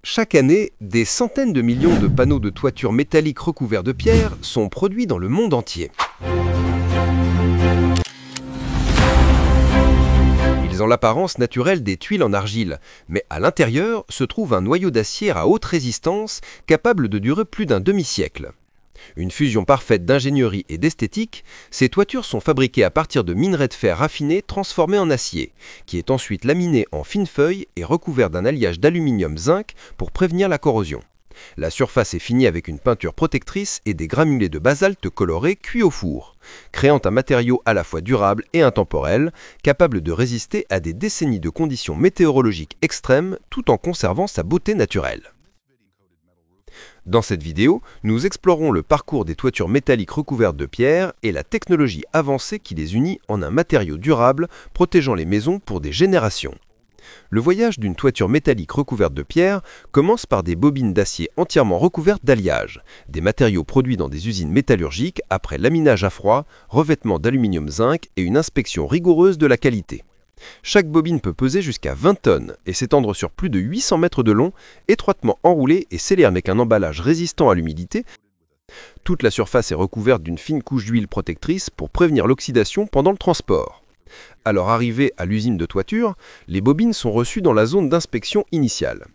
Chaque année, des centaines de millions de panneaux de toiture métalliques recouverts de pierre sont produits dans le monde entier. Ils ont l'apparence naturelle des tuiles en argile, mais à l'intérieur se trouve un noyau d'acier à haute résistance capable de durer plus d'un demi-siècle. Une fusion parfaite d'ingénierie et d'esthétique, ces toitures sont fabriquées à partir de minerais de fer raffinés transformés en acier, qui est ensuite laminé en fines feuilles et recouvert d'un alliage d'aluminium-zinc pour prévenir la corrosion. La surface est finie avec une peinture protectrice et des granulés de basalte colorés cuits au four, créant un matériau à la fois durable et intemporel, capable de résister à des décennies de conditions météorologiques extrêmes tout en conservant sa beauté naturelle. Dans cette vidéo, nous explorons le parcours des toitures métalliques recouvertes de pierre et la technologie avancée qui les unit en un matériau durable protégeant les maisons pour des générations. Le voyage d'une toiture métallique recouverte de pierre commence par des bobines d'acier entièrement recouvertes d'alliage, des matériaux produits dans des usines métallurgiques après laminage à froid, revêtement d'aluminium-zinc et une inspection rigoureuse de la qualité. Chaque bobine peut peser jusqu'à 20 tonnes et s'étendre sur plus de 800 mètres de long, étroitement enroulée et scellée avec un emballage résistant à l'humidité. Toute la surface est recouverte d'une fine couche d'huile protectrice pour prévenir l'oxydation pendant le transport. Alors arrivées à l'usine de toiture, les bobines sont reçues dans la zone d'inspection initiale.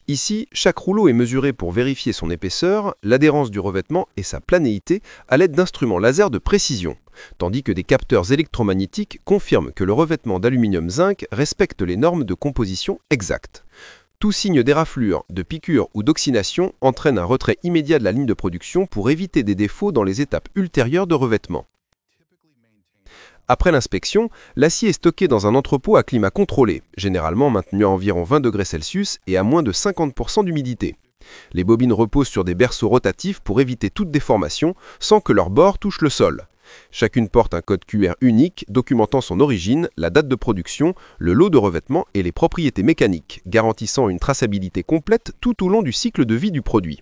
Ici, chaque rouleau est mesuré pour vérifier son épaisseur, l'adhérence du revêtement et sa planéité à l'aide d'instruments laser de précision, tandis que des capteurs électromagnétiques confirment que le revêtement d'aluminium-zinc respecte les normes de composition exactes. Tout signe d'éraflure, de piqûre ou d'oxydation entraîne un retrait immédiat de la ligne de production pour éviter des défauts dans les étapes ultérieures de revêtement. Après l'inspection, l'acier est stocké dans un entrepôt à climat contrôlé, généralement maintenu à environ 20 degrés Celsius et à moins de 50% d'humidité. Les bobines reposent sur des berceaux rotatifs pour éviter toute déformation sans que leurs bords touchent le sol. Chacune porte un code QR unique documentant son origine, la date de production, le lot de revêtement et les propriétés mécaniques, garantissant une traçabilité complète tout au long du cycle de vie du produit.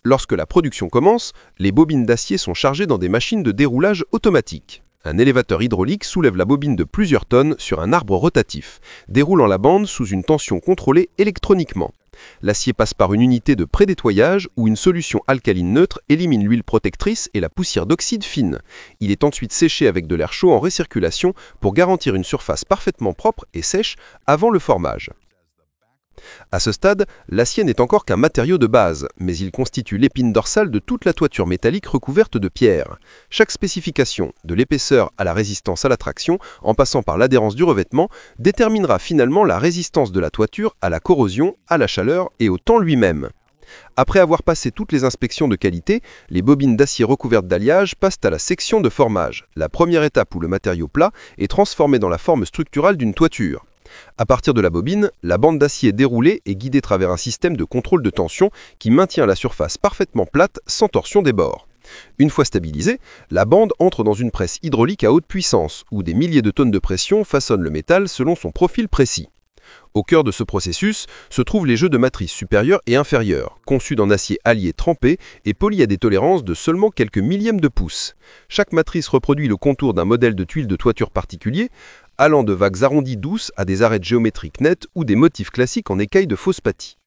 Lorsque la production commence, les bobines d'acier sont chargées dans des machines de déroulage automatique. Un élévateur hydraulique soulève la bobine de plusieurs tonnes sur un arbre rotatif, déroulant la bande sous une tension contrôlée électroniquement. L'acier passe par une unité de prédétoyage où une solution alcaline neutre élimine l'huile protectrice et la poussière d'oxyde fine. Il est ensuite séché avec de l'air chaud en récirculation pour garantir une surface parfaitement propre et sèche avant le formage. À ce stade, l'acier n'est encore qu'un matériau de base, mais il constitue l'épine dorsale de toute la toiture métallique recouverte de pierre. Chaque spécification, de l'épaisseur à la résistance à la traction, en passant par l'adhérence du revêtement, déterminera finalement la résistance de la toiture à la corrosion, à la chaleur et au temps lui-même. Après avoir passé toutes les inspections de qualité, les bobines d'acier recouvertes d'alliage passent à la section de formage, la première étape où le matériau plat est transformé dans la forme structurale d'une toiture. À partir de la bobine, la bande d'acier déroulée est guidée à travers un système de contrôle de tension qui maintient la surface parfaitement plate sans torsion des bords. Une fois stabilisée, la bande entre dans une presse hydraulique à haute puissance où des milliers de tonnes de pression façonnent le métal selon son profil précis. Au cœur de ce processus se trouvent les jeux de matrices supérieures et inférieures, conçus en acier allié trempé et poli à des tolérances de seulement quelques millièmes de pouce. Chaque matrice reproduit le contour d'un modèle de tuile de toiture particulier, allant de vagues arrondies douces à des arêtes géométriques nettes ou des motifs classiques en écailles de fausse-patie.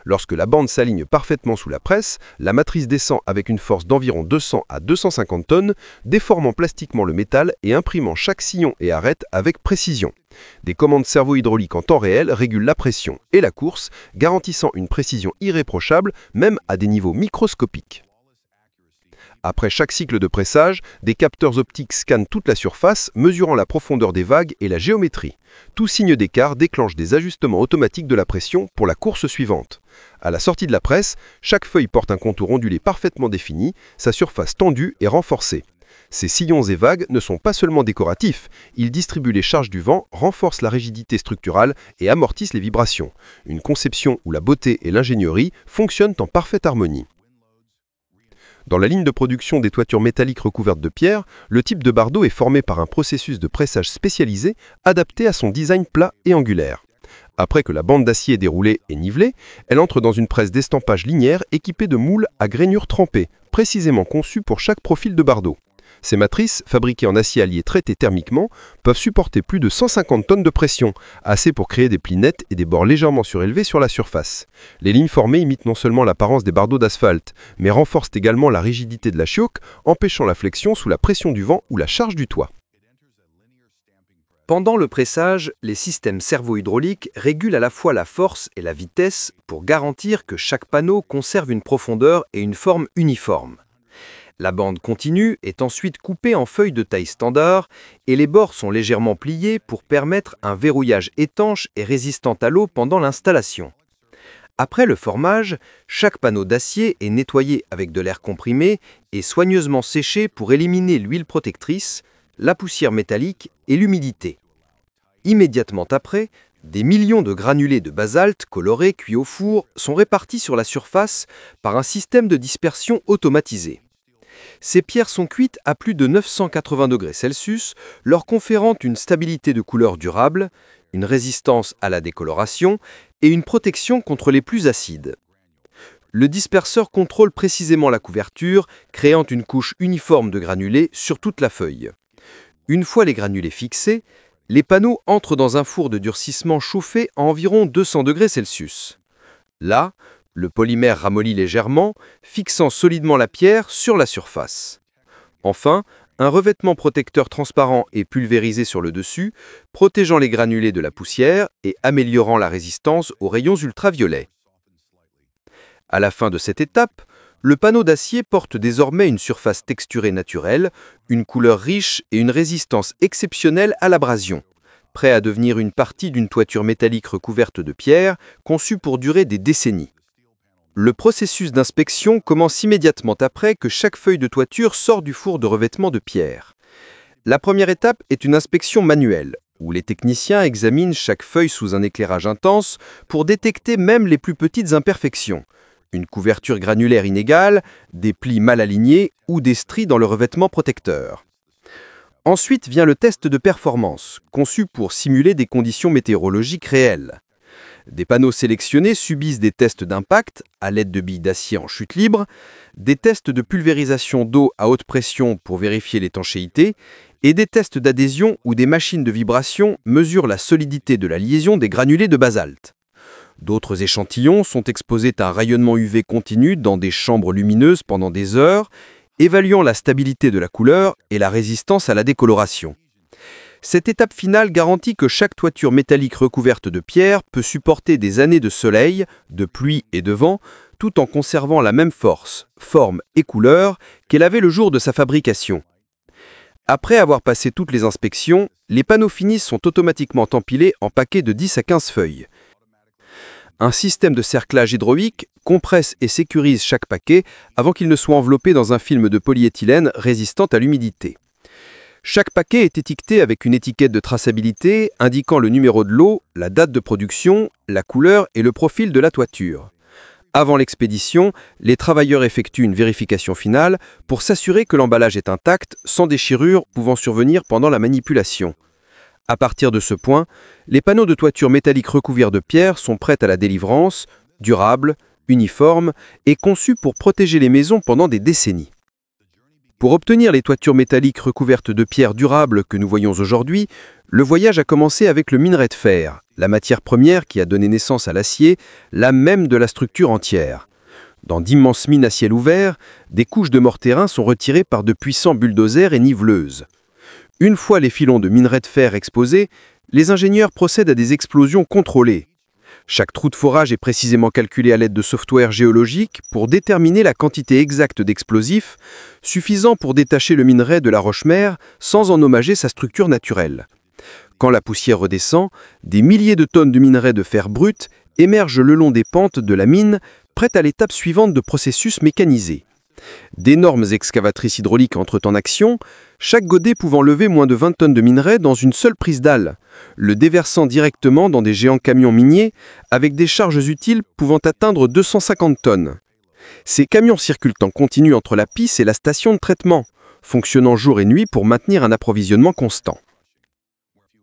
Lorsque la bande s'aligne parfaitement sous la presse, la matrice descend avec une force d'environ 200 à 250 tonnes, déformant plastiquement le métal et imprimant chaque sillon et arête avec précision. Des commandes servo-hydrauliques en temps réel régulent la pression et la course, garantissant une précision irréprochable même à des niveaux microscopiques. Après chaque cycle de pressage, des capteurs optiques scannent toute la surface, mesurant la profondeur des vagues et la géométrie. Tout signe d'écart déclenche des ajustements automatiques de la pression pour la course suivante. À la sortie de la presse, chaque feuille porte un contour ondulé parfaitement défini, sa surface tendue et renforcée. Ces sillons et vagues ne sont pas seulement décoratifs, ils distribuent les charges du vent, renforcent la rigidité structurale et amortissent les vibrations. Une conception où la beauté et l'ingénierie fonctionnent en parfaite harmonie. Dans la ligne de production des toitures métalliques recouvertes de pierre, le type de bardeau est formé par un processus de pressage spécialisé adapté à son design plat et angulaire. Après que la bande d'acier est déroulée et nivelée, elle entre dans une presse d'estampage linéaire équipée de moules à grainures trempées, précisément conçues pour chaque profil de bardeau. Ces matrices, fabriquées en acier allié traité thermiquement, peuvent supporter plus de 150 tonnes de pression, assez pour créer des plis nets et des bords légèrement surélevés sur la surface. Les lignes formées imitent non seulement l'apparence des bardeaux d'asphalte, mais renforcent également la rigidité de la chioque, empêchant la flexion sous la pression du vent ou la charge du toit. Pendant le pressage, les systèmes servo-hydrauliques régulent à la fois la force et la vitesse pour garantir que chaque panneau conserve une profondeur et une forme uniforme. La bande continue est ensuite coupée en feuilles de taille standard et les bords sont légèrement pliés pour permettre un verrouillage étanche et résistant à l'eau pendant l'installation. Après le formage, chaque panneau d'acier est nettoyé avec de l'air comprimé et soigneusement séché pour éliminer l'huile protectrice, la poussière métallique et l'humidité. Immédiatement après, des millions de granulés de basalte colorés cuits au four sont répartis sur la surface par un système de dispersion automatisé. Ces pierres sont cuites à plus de 980 degrés Celsius, leur conférant une stabilité de couleur durable, une résistance à la décoloration et une protection contre les plus acides. Le disperseur contrôle précisément la couverture, créant une couche uniforme de granulés sur toute la feuille. Une fois les granulés fixés, les panneaux entrent dans un four de durcissement chauffé à environ 200 degrés Celsius. Là, le polymère ramollit légèrement, fixant solidement la pierre sur la surface. Enfin, un revêtement protecteur transparent est pulvérisé sur le dessus, protégeant les granulés de la poussière et améliorant la résistance aux rayons ultraviolets. À la fin de cette étape, le panneau d'acier porte désormais une surface texturée naturelle, une couleur riche et une résistance exceptionnelle à l'abrasion, prêt à devenir une partie d'une toiture métallique recouverte de pierre, conçue pour durer des décennies. Le processus d'inspection commence immédiatement après que chaque feuille de toiture sort du four de revêtement de pierre. La première étape est une inspection manuelle, où les techniciens examinent chaque feuille sous un éclairage intense pour détecter même les plus petites imperfections. Une couverture granulaire inégale, des plis mal alignés ou des stries dans le revêtement protecteur. Ensuite vient le test de performance, conçu pour simuler des conditions météorologiques réelles. Des panneaux sélectionnés subissent des tests d'impact à l'aide de billes d'acier en chute libre, des tests de pulvérisation d'eau à haute pression pour vérifier l'étanchéité et des tests d'adhésion où des machines de vibration mesurent la solidité de la liaison des granulés de basalte. D'autres échantillons sont exposés à un rayonnement UV continu dans des chambres lumineuses pendant des heures, évaluant la stabilité de la couleur et la résistance à la décoloration. Cette étape finale garantit que chaque toiture métallique recouverte de pierre peut supporter des années de soleil, de pluie et de vent, tout en conservant la même force, forme et couleur qu'elle avait le jour de sa fabrication. Après avoir passé toutes les inspections, les panneaux finis sont automatiquement empilés en paquets de 10 à 15 feuilles. Un système de cerclage hydraulique compresse et sécurise chaque paquet avant qu'il ne soit enveloppé dans un film de polyéthylène résistant à l'humidité. Chaque paquet est étiqueté avec une étiquette de traçabilité indiquant le numéro de lot, la date de production, la couleur et le profil de la toiture. Avant l'expédition, les travailleurs effectuent une vérification finale pour s'assurer que l'emballage est intact, sans déchirure pouvant survenir pendant la manipulation. À partir de ce point, les panneaux de toiture métallique recouverts de pierre sont prêts à la délivrance, durables, uniformes et conçus pour protéger les maisons pendant des décennies. Pour obtenir les toitures métalliques recouvertes de pierre durables que nous voyons aujourd'hui, le voyage a commencé avec le minerai de fer, la matière première qui a donné naissance à l'acier, l'âme même de la structure entière. Dans d'immenses mines à ciel ouvert, des couches de mortairin sont retirées par de puissants bulldozers et niveleuses. Une fois les filons de minerai de fer exposés, les ingénieurs procèdent à des explosions contrôlées. Chaque trou de forage est précisément calculé à l'aide de software géologique pour déterminer la quantité exacte d'explosifs, suffisant pour détacher le minerai de la roche-mère sans endommager sa structure naturelle. Quand la poussière redescend, des milliers de tonnes de minerai de fer brut émergent le long des pentes de la mine, prêtes à l'étape suivante de processus mécanisé. D'énormes excavatrices hydrauliques entrent en action, chaque godet pouvant lever moins de 20 tonnes de minerai dans une seule prise dalle, le déversant directement dans des géants camions miniers avec des charges utiles pouvant atteindre 250 tonnes. Ces camions circulent en continu entre la piste et la station de traitement, fonctionnant jour et nuit pour maintenir un approvisionnement constant.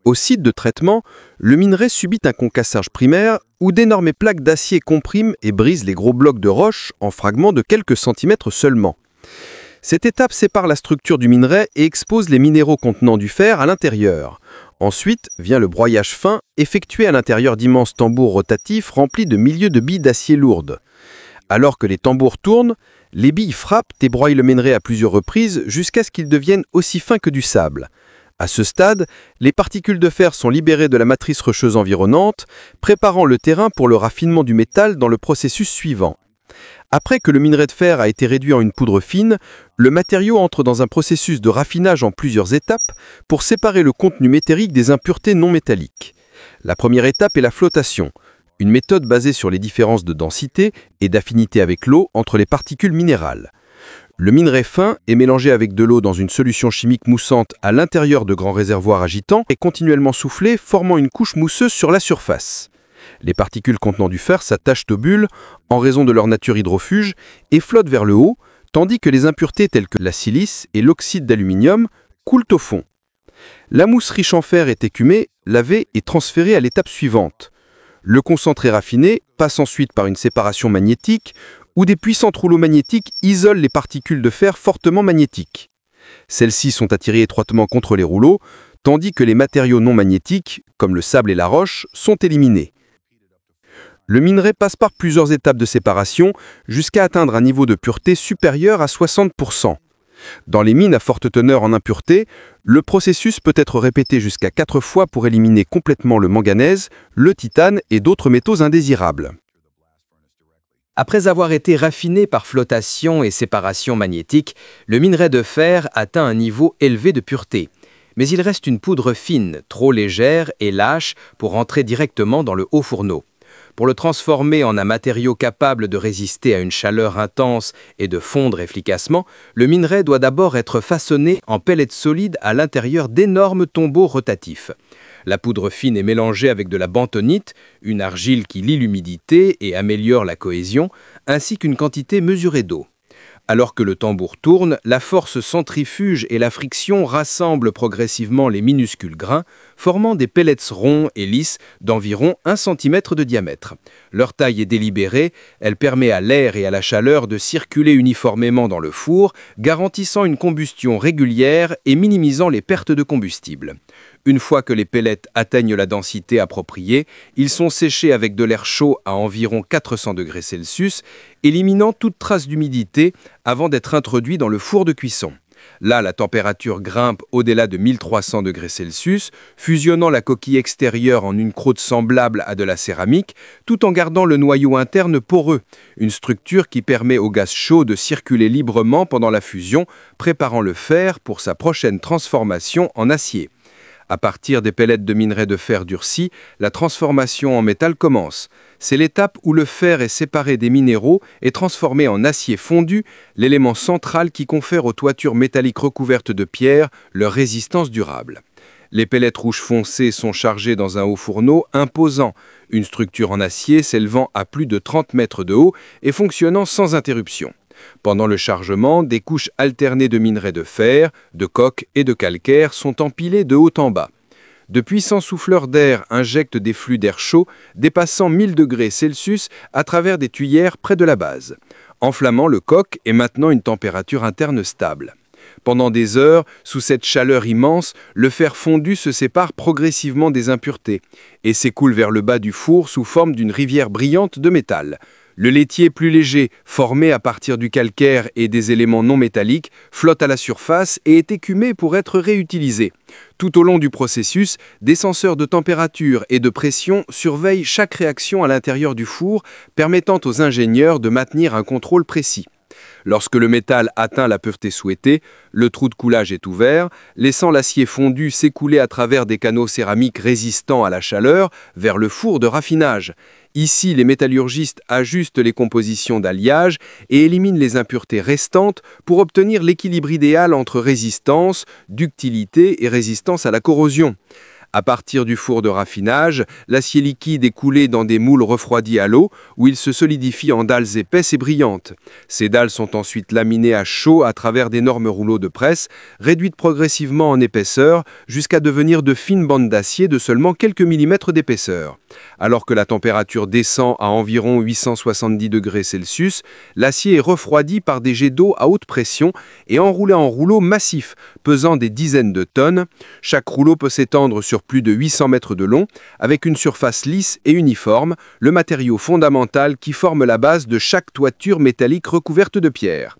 Au site de traitement, le minerai subit un concassage primaire où d'énormes plaques d'acier compriment et brisent les gros blocs de roche en fragments de quelques centimètres seulement. Cette étape sépare la structure du minerai et expose les minéraux contenant du fer à l'intérieur. Ensuite vient le broyage fin, effectué à l'intérieur d'immenses tambours rotatifs remplis de milliers de billes d'acier lourdes. Alors que les tambours tournent, les billes frappent et broient le minerai à plusieurs reprises jusqu'à ce qu'il devienne aussi fin que du sable. À ce stade, les particules de fer sont libérées de la matrice rocheuse environnante, préparant le terrain pour le raffinement du métal dans le processus suivant. Après que le minerai de fer a été réduit en une poudre fine, le matériau entre dans un processus de raffinage en plusieurs étapes pour séparer le contenu métallurgique des impuretés non métalliques. La première étape est la flottation, une méthode basée sur les différences de densité et d'affinité avec l'eau entre les particules minérales. Le minerai fin est mélangé avec de l'eau dans une solution chimique moussante à l'intérieur de grands réservoirs agitants et continuellement soufflé, formant une couche mousseuse sur la surface. Les particules contenant du fer s'attachent aux bulles en raison de leur nature hydrofuge et flottent vers le haut, tandis que les impuretés telles que la silice et l'oxyde d'aluminium coulent au fond. La mousse riche en fer est écumée, lavée et transférée à l'étape suivante. Le concentré raffiné passe ensuite par une séparation magnétique où des puissants rouleaux magnétiques isolent les particules de fer fortement magnétiques. Celles-ci sont attirées étroitement contre les rouleaux, tandis que les matériaux non magnétiques, comme le sable et la roche, sont éliminés. Le minerai passe par plusieurs étapes de séparation jusqu'à atteindre un niveau de pureté supérieur à 60%. Dans les mines à forte teneur en impuretés, le processus peut être répété jusqu'à 4 fois pour éliminer complètement le manganèse, le titane et d'autres métaux indésirables. Après avoir été raffiné par flottation et séparation magnétique, le minerai de fer atteint un niveau élevé de pureté. Mais il reste une poudre fine, trop légère et lâche pour entrer directement dans le haut fourneau. Pour le transformer en un matériau capable de résister à une chaleur intense et de fondre efficacement, le minerai doit d'abord être façonné en pellets solides à l'intérieur d'énormes tombeaux rotatifs. La poudre fine est mélangée avec de la bentonite, une argile qui lie l'humidité et améliore la cohésion, ainsi qu'une quantité mesurée d'eau. Alors que le tambour tourne, la force centrifuge et la friction rassemblent progressivement les minuscules grains, formant des pellets ronds et lisses d'environ 1 cm de diamètre. Leur taille est délibérée, elle permet à l'air et à la chaleur de circuler uniformément dans le four, garantissant une combustion régulière et minimisant les pertes de combustible. Une fois que les pellets atteignent la densité appropriée, ils sont séchés avec de l'air chaud à environ 400 degrés Celsius, éliminant toute trace d'humidité avant d'être introduits dans le four de cuisson. Là, la température grimpe au-delà de 1300 degrés Celsius, fusionnant la coquille extérieure en une croûte semblable à de la céramique, tout en gardant le noyau interne poreux, une structure qui permet au gaz chaud de circuler librement pendant la fusion, préparant le fer pour sa prochaine transformation en acier. À partir des pellets de minerai de fer durci, la transformation en métal commence. C'est l'étape où le fer est séparé des minéraux et transformé en acier fondu, l'élément central qui confère aux toitures métalliques recouvertes de pierre leur résistance durable. Les pellets rouges foncés sont chargés dans un haut fourneau imposant, une structure en acier s'élevant à plus de 30 mètres de haut et fonctionnant sans interruption. Pendant le chargement, des couches alternées de minerai de fer, de coke et de calcaire sont empilées de haut en bas. De puissants souffleurs d'air injectent des flux d'air chaud dépassant 1000 degrés Celsius à travers des tuyères près de la base. Enflammant le coke et maintenant une température interne stable. Pendant des heures, sous cette chaleur immense, le fer fondu se sépare progressivement des impuretés et s'écoule vers le bas du four sous forme d'une rivière brillante de métal. Le laitier plus léger, formé à partir du calcaire et des éléments non métalliques, flotte à la surface et est écumé pour être réutilisé. Tout au long du processus, des senseurs de température et de pression surveillent chaque réaction à l'intérieur du four, permettant aux ingénieurs de maintenir un contrôle précis. Lorsque le métal atteint la pureté souhaitée, le trou de coulage est ouvert, laissant l'acier fondu s'écouler à travers des canaux céramiques résistants à la chaleur vers le four de raffinage. Ici, les métallurgistes ajustent les compositions d'alliage et éliminent les impuretés restantes pour obtenir l'équilibre idéal entre résistance, ductilité et résistance à la corrosion. À partir du four de raffinage, l'acier liquide est coulé dans des moules refroidis à l'eau où il se solidifie en dalles épaisses et brillantes. Ces dalles sont ensuite laminées à chaud à travers d'énormes rouleaux de presse, réduites progressivement en épaisseur jusqu'à devenir de fines bandes d'acier de seulement quelques millimètres d'épaisseur. Alors que la température descend à environ 870 degrés Celsius, l'acier est refroidi par des jets d'eau à haute pression et enroulé en rouleaux massifs, pesant des dizaines de tonnes. Chaque rouleau peut s'étendre sur plus de 800 mètres de long, avec une surface lisse et uniforme, le matériau fondamental qui forme la base de chaque toiture métallique recouverte de pierre.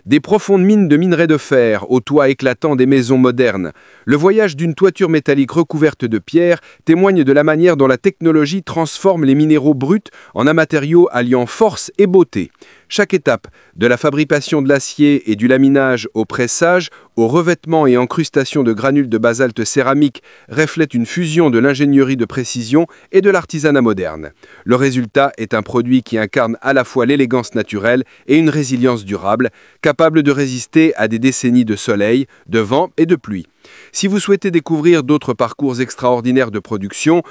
Des profondes mines de minerai de fer aux toits éclatants des maisons modernes. Le voyage d'une toiture métallique recouverte de pierre témoigne de la manière dont la technologie transforme les minéraux bruts en un matériau alliant force et beauté. Chaque étape, de la fabrication de l'acier et du laminage au pressage, au revêtement et encrustation de granules de basalte céramique, reflète une fusion de l'ingénierie de précision et de l'artisanat moderne. Le résultat est un produit qui incarne à la fois l'élégance naturelle et une résilience durable, capable de résister à des décennies de soleil, de vent et de pluie. Si vous souhaitez découvrir d'autres parcours extraordinaires de production,